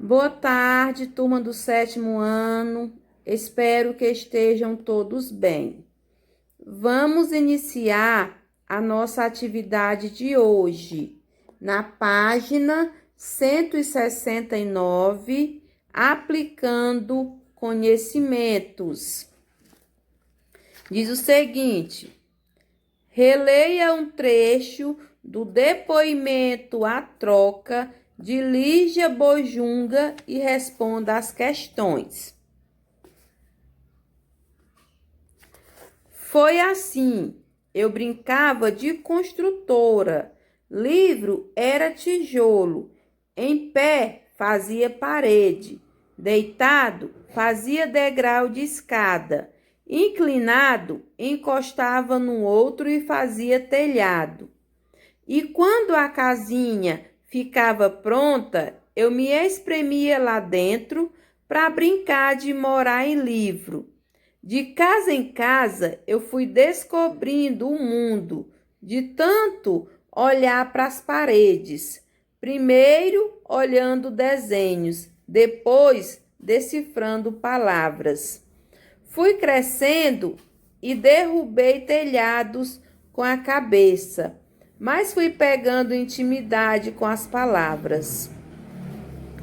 Boa tarde, turma do 7º ano. Espero que estejam todos bem. Vamos iniciar a nossa atividade de hoje na página 169, aplicando conhecimentos. Diz o seguinte: releia um trecho do depoimento à troca de Lígia Bojunga e responda às questões. Foi assim, eu brincava de construtora, livro era tijolo, em pé fazia parede, deitado fazia degrau de escada, inclinado encostava no outro e fazia telhado. E quando a casinha ficava pronta, eu me espremia lá dentro para brincar de morar em livro. De casa em casa, eu fui descobrindo o mundo, de tanto olhar para as paredes. Primeiro olhando desenhos, depois decifrando palavras. Fui crescendo e derrubei telhados com a cabeça, mas fui pegando intimidade com as palavras.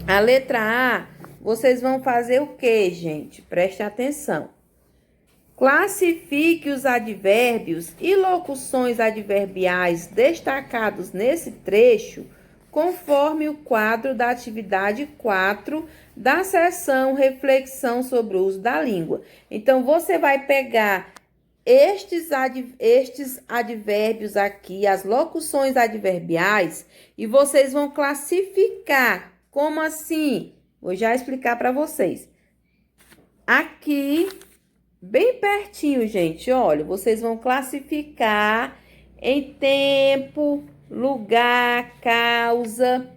A letra A, vocês vão fazer o quê, gente? Preste atenção. Classifique os advérbios e locuções adverbiais destacados nesse trecho conforme o quadro da atividade 4 da seção Reflexão sobre o uso da língua. Então, você vai pegar estes advérbios aqui, as locuções adverbiais, e vocês vão classificar. Como assim? Vou já explicar para vocês. Aqui, bem pertinho, gente, olha, vocês vão classificar em tempo, lugar, causa.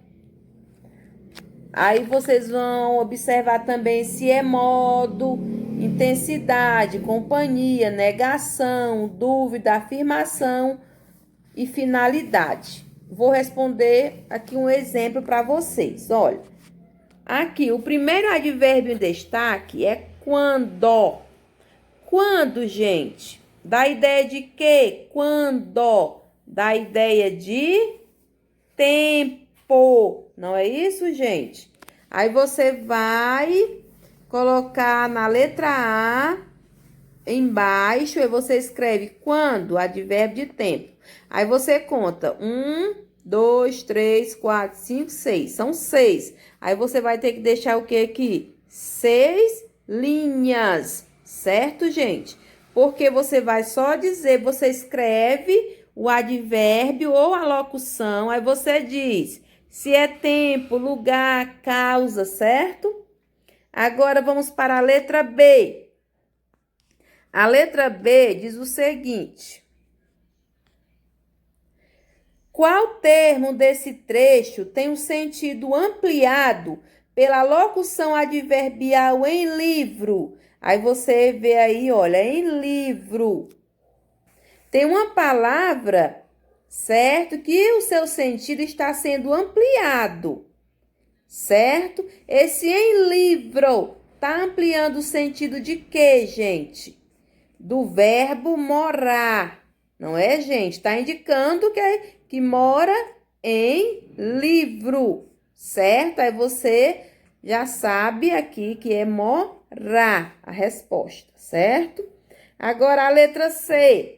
Aí vocês vão observar também se é modo, intensidade, companhia, negação, dúvida, afirmação e finalidade. Vou responder aqui um exemplo para vocês. Olha, aqui o primeiro advérbio em destaque é quando. Quando, gente? Dá ideia de quê? Quando? Dá ideia de tempo. Não é isso, gente? Aí você vai colocar na letra A embaixo e você escreve quando, advérbio de tempo. Aí você conta 1, 2, 3, 4, 5, 6. São 6. Aí você vai ter que deixar o que aqui? 6 linhas, certo, gente? Porque você vai só dizer, você escreve o advérbio ou a locução, aí você diz se é tempo, lugar, causa, certo? Agora vamos para a letra B. A letra B diz o seguinte: qual termo desse trecho tem um sentido ampliado pela locução adverbial em livro? Aí você vê aí, olha, em livro. Tem uma palavra, certo? Que o seu sentido está sendo ampliado, certo? Esse em livro está ampliando o sentido de quê, gente? Do verbo morar, não é, gente? Está indicando que mora em livro, certo? Aí você já sabe aqui que é morar, a resposta, certo? Agora a letra C.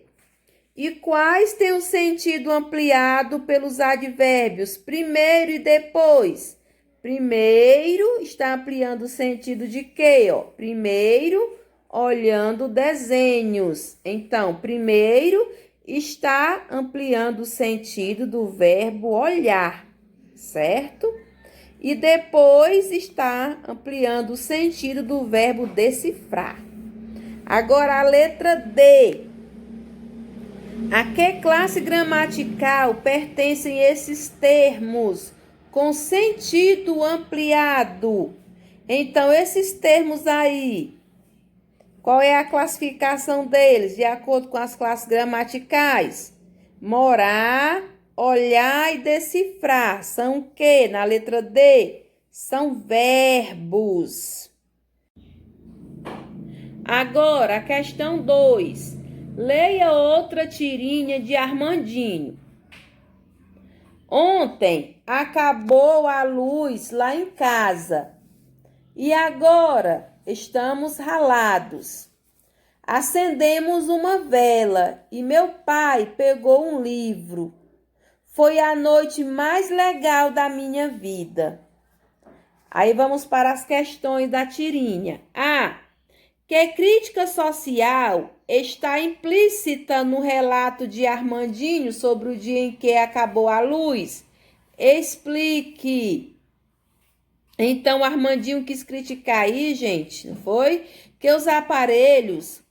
E quais têm o sentido ampliado pelos advérbios primeiro e depois? Primeiro está ampliando o sentido de quê? Ó? Primeiro, olhando desenhos. Então, primeiro está ampliando o sentido do verbo olhar, certo? E depois está ampliando o sentido do verbo decifrar. Agora, a letra D. A que classe gramatical pertencem esses termos com sentido ampliado? Então, esses termos aí, qual é a classificação deles de acordo com as classes gramaticais? Morar, olhar e decifrar. São o quê? Na letra D, São verbos. Agora, a questão 2. Leia outra tirinha de Armandinho. Ontem acabou a luz lá em casa e agora estamos ralados. Acendemos uma vela e meu pai pegou um livro. Foi a noite mais legal da minha vida. Aí vamos para as questões da tirinha. Que crítica social está implícita no relato de Armandinho sobre o dia em que acabou a luz? Explique. Então, Armandinho quis criticar aí, gente, não foi? Que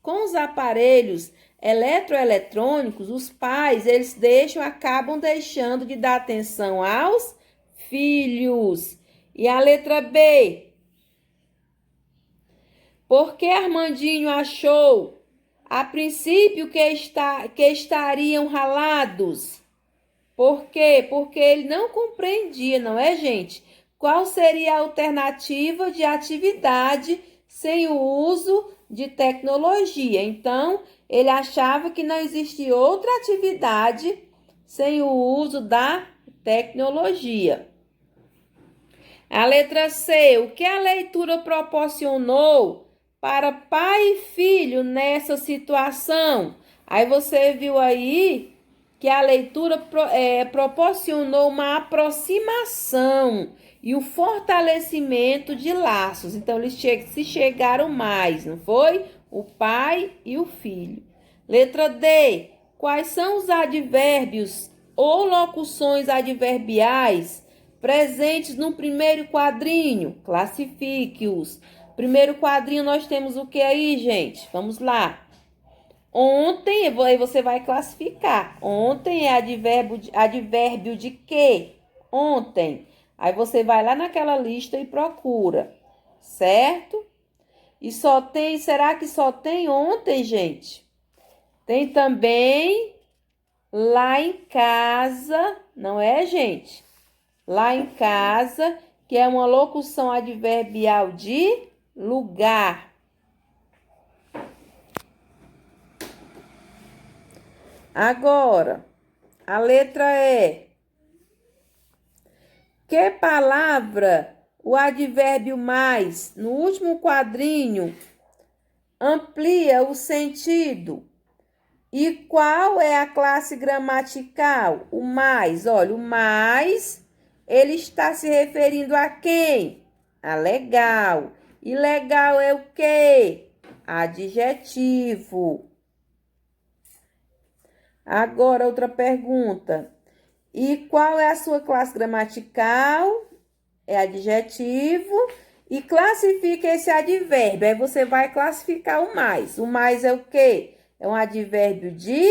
com os aparelhos eletroeletrônicos, os pais, acabam deixando de dar atenção aos filhos. E a letra B. Porque Armandinho achou, a princípio, que estariam ralados? Por quê? Porque ele não compreendia, não é, gente? Qual seria a alternativa de atividade sem o uso de tecnologia? Então, ele achava que não existia outra atividade sem o uso da tecnologia. A letra C. O que a leitura proporcionou para pai e filho nessa situação? Aí você viu aí que a leitura proporcionou uma aproximação e o fortalecimento de laços. Então, eles se chegaram mais, não foi? O pai e o filho. Letra D. Quais são os advérbios ou locuções adverbiais presentes no primeiro quadrinho? Classifique-os. Primeiro quadrinho nós temos o que aí, gente? Vamos lá. Ontem, aí você vai classificar. Ontem é advérbio de quê? Ontem. Aí você vai lá naquela lista e procura, certo? E será que só tem ontem, gente? Tem também lá em casa, não é, gente? Lá em casa, que é uma locução adverbial de lugar. Agora, a letra E. Que palavra o advérbio mais, no último quadrinho, amplia o sentido? E qual é a classe gramatical? O mais. Olha, o mais, ele está se referindo a quem? A legal. E legal é o quê? Adjetivo. Agora, outra pergunta. E qual é a sua classe gramatical? É adjetivo. E classifica esse advérbio. Aí você vai classificar o mais. O mais é o quê? É um advérbio de...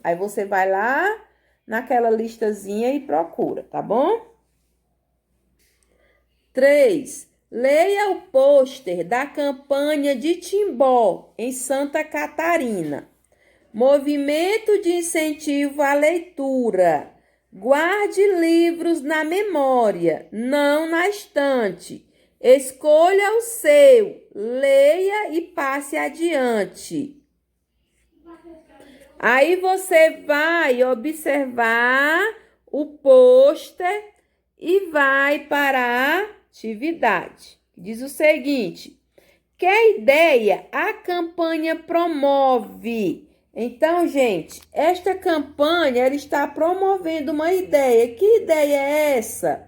Aí você vai lá naquela listazinha e procura, tá bom? 3. Leia o pôster da campanha de Timbó, em Santa Catarina. Movimento de incentivo à leitura. Guarde livros na memória, não na estante. Escolha o seu, leia e passe adiante. Aí você vai observar o pôster e vai para a atividade. Diz o seguinte: que ideia a campanha promove? Então, gente, esta campanha ela está promovendo uma ideia. Que ideia é essa?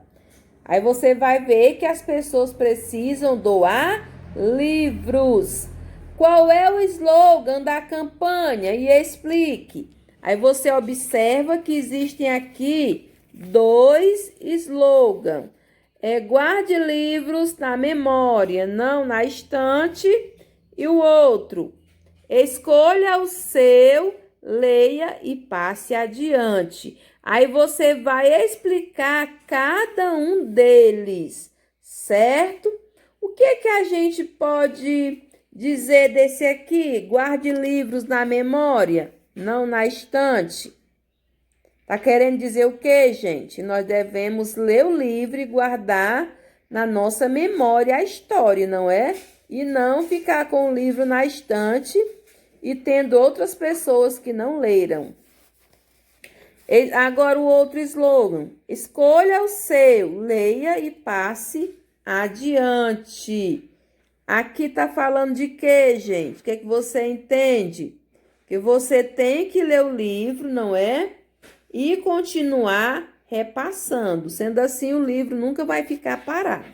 Aí você vai ver que as pessoas precisam doar livros. Qual é o slogan da campanha? E explique. Aí você observa que existem aqui 2 slogans. Guarde livros na memória, não na estante. E o outro, escolha o seu, leia e passe adiante. Aí você vai explicar cada um deles, certo? O que a gente pode dizer desse aqui? Guarde livros na memória, não na estante. Tá querendo dizer o quê, gente? Nós devemos ler o livro e guardar na nossa memória a história, não é? E não ficar com o livro na estante e tendo outras pessoas que não leram. Agora o outro slogan. Escolha o seu, leia e passe adiante. Aqui está falando de quê, gente? O que é que você entende? Que você tem que ler o livro, não é? E continuar repassando. Sendo assim, o livro nunca vai ficar parado.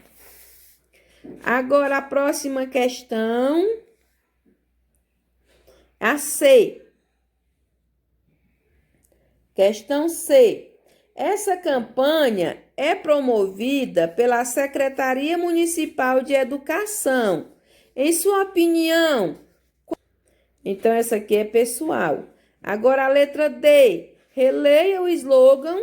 Agora, a próxima questão. A C. Questão C. Essa campanha é promovida pela Secretaria Municipal de Educação. Em sua opinião, então essa aqui é pessoal. Agora a letra D. Releia o slogan,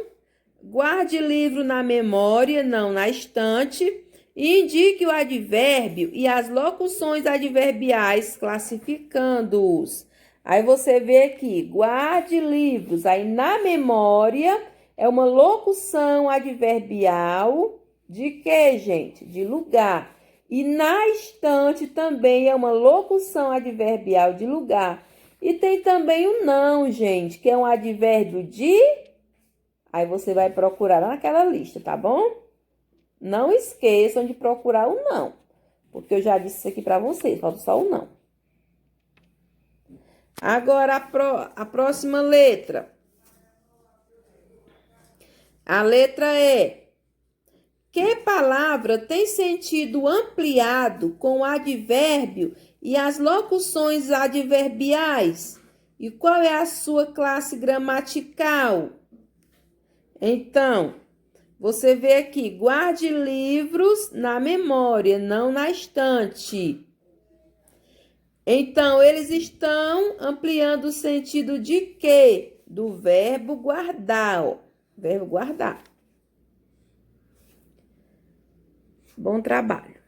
guarde livro na memória, não na estante, e indique o advérbio e as locuções adverbiais, classificando-os. Aí você vê aqui, guarde livros. Aí na memória é uma locução adverbial de quê, gente? De lugar. E na estante também é uma locução adverbial de lugar. E tem também o não, gente, que é um advérbio de... Aí você vai procurar naquela lista, tá bom? Não esqueçam de procurar o não, porque eu já disse isso aqui para vocês, falta só o não. Agora a próxima letra. A letra E. Que palavra tem sentido ampliado com o advérbio e as locuções adverbiais? E qual é a sua classe gramatical? Então, você vê aqui, guarde livros na memória, não na estante. Então, eles estão ampliando o sentido de quê? Do verbo guardar, ó. Verbo guardar. Bom trabalho.